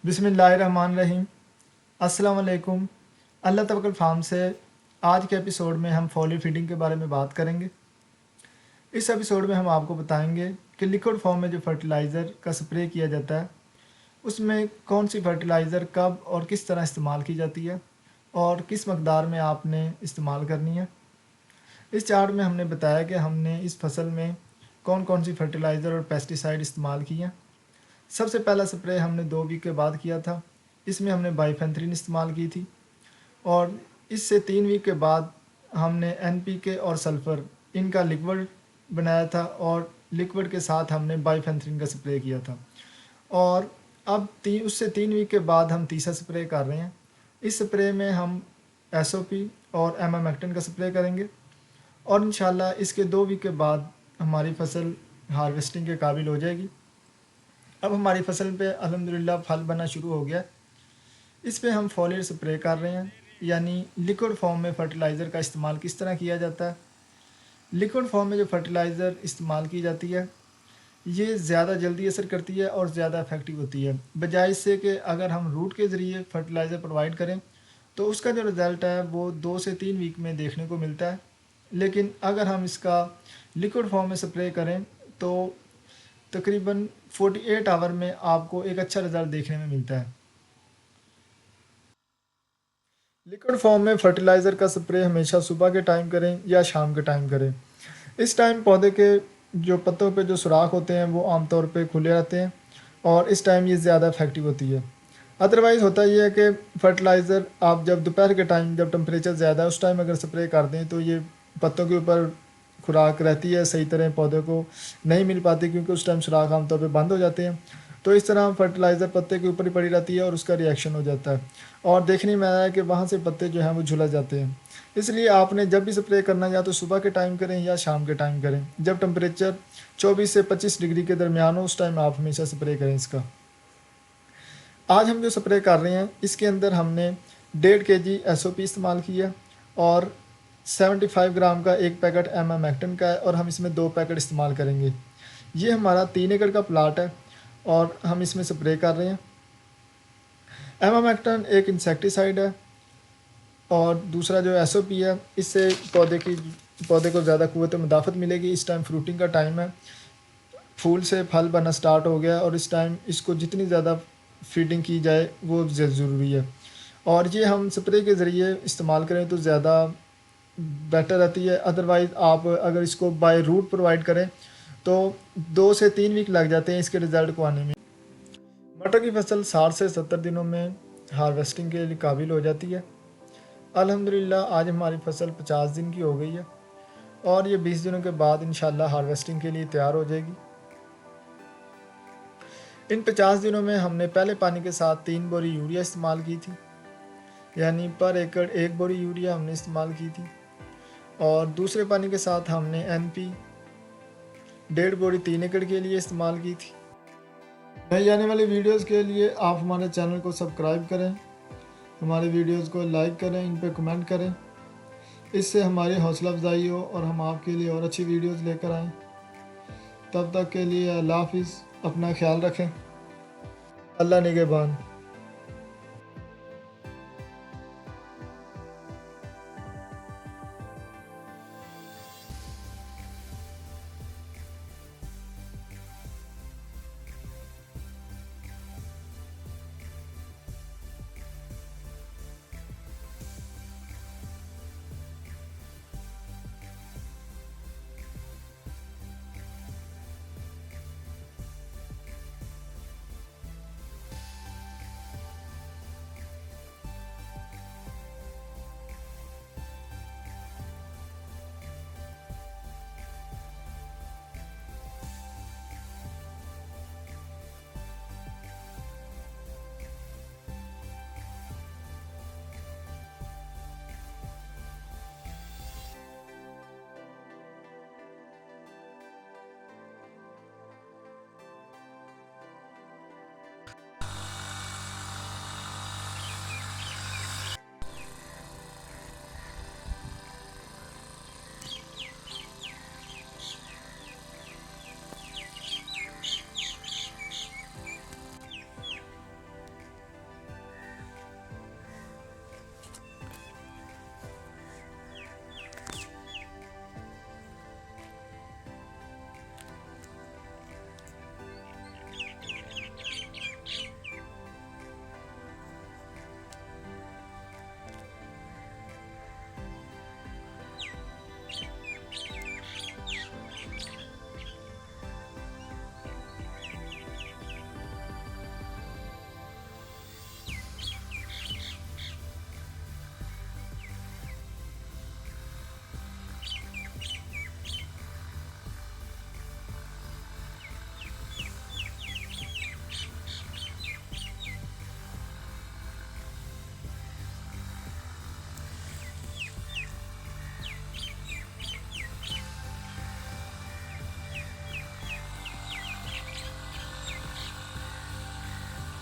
बिस्मिल्लाहिर्रहमानिर्रहीम। अस्सलाम वालेकुम। अल्लाह तवक्कल फार्म से आज के एपिसोड में हम फॉलियर फीडिंग के बारे में बात करेंगे। इस एपिसोड में हम आपको बताएंगे कि लिक्विड फॉर्म में जो फर्टिलाइज़र का स्प्रे किया जाता है उसमें कौन सी फर्टिलाइज़र कब और किस तरह इस्तेमाल की जाती है और किस मकदार में आपने इस्तेमाल करनी है। इस चार्ट में हमने बताया कि हमने इस फसल में कौन कौन सी फर्टिलाइज़र और पेस्टिसाइड इस्तेमाल किए हैं। सबसे पहला स्प्रे हमने 2 वीक के बाद किया था। इसमें हमने बाइफेंथ्रिन इस्तेमाल की थी और इससे 3 वीक के बाद हमने एनपीके और सल्फ़र इनका लिक्विड बनाया था और लिक्विड के साथ हमने बाइफेंथ्रिन का स्प्रे किया था। और अब उससे 3 वीक के बाद हम तीसरा स्प्रे कर रहे हैं। इस स्प्रे में हम एसओपी और एमामेक्टिन का स्प्रे करेंगे और इंशाल्लाह इसके 2 वीक के बाद हमारी फसल हार्वेस्टिंग के काबिल हो जाएगी। अब हमारी फसल पे अल्हम्दुलिल्लाह फल बनना शुरू हो गया। इस पे हम फॉलियर स्प्रे कर रहे हैं, यानी लिक्विड फॉर्म में फ़र्टिलाइज़र का इस्तेमाल किस तरह किया जाता है। लिक्विड फॉर्म में जो फ़र्टिलाइज़र इस्तेमाल की जाती है ये ज़्यादा जल्दी असर करती है और ज़्यादा इफ़ेक्टिव होती है, बजाय इससे कि अगर हम रूट के ज़रिए फ़र्टिलाइज़र प्रोवाइड करें तो उसका जो रिज़ल्ट है वो 2 से 3 वीक में देखने को मिलता है। लेकिन अगर हम इसका लिक्विड फॉर्म में स्प्रे करें तो तकरीबन 48 आवर में आपको एक अच्छा रिज़ल्ट देखने में मिलता है। लिक्विड फॉर्म में फर्टिलाइज़र का स्प्रे हमेशा सुबह के टाइम करें या शाम के टाइम करें। इस टाइम पौधे के जो पत्तों पे जो सुराख होते हैं वो आमतौर पे खुले रहते हैं और इस टाइम ये ज़्यादा इफेक्टिव होती है। अदरवाइज़ होता ये है कि फर्टिलाइज़र आप जब दोपहर के टाइम जब टेम्परेचर ज़्यादा है उस टाइम अगर स्प्रे कर दें तो ये पत्तों के ऊपर खुराक रहती है, सही तरह पौधे को नहीं मिल पाती क्योंकि उस टाइम सुराख आमतौर पर बंद हो जाते हैं। तो इस तरह फर्टिलाइज़र पत्ते के ऊपर ही पड़ी रहती है और उसका रिएक्शन हो जाता है और देखने में आया है कि वहाँ से पत्ते जो हैं वो झुलस जाते हैं। इसलिए आपने जब भी स्प्रे करना या तो सुबह के टाइम करें या शाम के टाइम करें, जब टेम्परेचर 24 से 25 डिग्री के दरमियान हो उस टाइम आप हमेशा स्प्रे करें इसका। आज हम जो स्प्रे कर रहे हैं इसके अंदर हमने 1.5 kg एसओपी इस्तेमाल किया और 75 ग्राम का एक पैकेट एमामेक्टिन का है और हम इसमें 2 पैकेट इस्तेमाल करेंगे। ये हमारा 3 एकड़ का प्लाट है और हम इसमें स्प्रे कर रहे हैं। एमामेक्टिन एक इंसेक्टिसाइड है और दूसरा जो एसओपी है इससे पौधे को ज़्यादा क़ुव्वत मुदाफ़त मिलेगी। इस टाइम फ्रूटिंग का टाइम है, फूल से फल बनना स्टार्ट हो गया और इस टाइम इसको जितनी ज़्यादा फीडिंग की जाए वो ज़रूरी है और ये हम स्प्रे के ज़रिए इस्तेमाल करें तो ज़्यादा बेटर रहती है। अदरवाइज़ आप अगर इसको बाय रूट प्रोवाइड करें तो 2 से 3 वीक लग जाते हैं इसके रिज़ल्ट को आने में। मटर की फसल 60 से 70 दिनों में हार्वेस्टिंग के लिए काबिल हो जाती है। अल्हम्दुलिल्लाह आज हमारी फसल 50 दिन की हो गई है और ये 20 दिनों के बाद इंशाल्लाह हार्वेस्टिंग के लिए तैयार हो जाएगी। इन 50 दिनों में हमने पहले पानी के साथ 3 बोरी यूरिया इस्तेमाल की थी, यानी पर एकड़ 1 बोरी यूरिया हमने इस्तेमाल की थी और दूसरे पानी के साथ हमने एनपी 1.5 बोरी 3 एकड़ के लिए इस्तेमाल की थी। नई आने वाली वीडियोस के लिए आप हमारे चैनल को सब्सक्राइब करें, हमारे वीडियोस को लाइक करें, इन पे कमेंट करें, इससे हमारी हौसला अफजाई हो और हम आपके लिए और अच्छी वीडियोस लेकर आएँ। तब तक के लिए अल्लाह हाफिज़, अपना ख्याल रखें। अल्लाह निगहबान।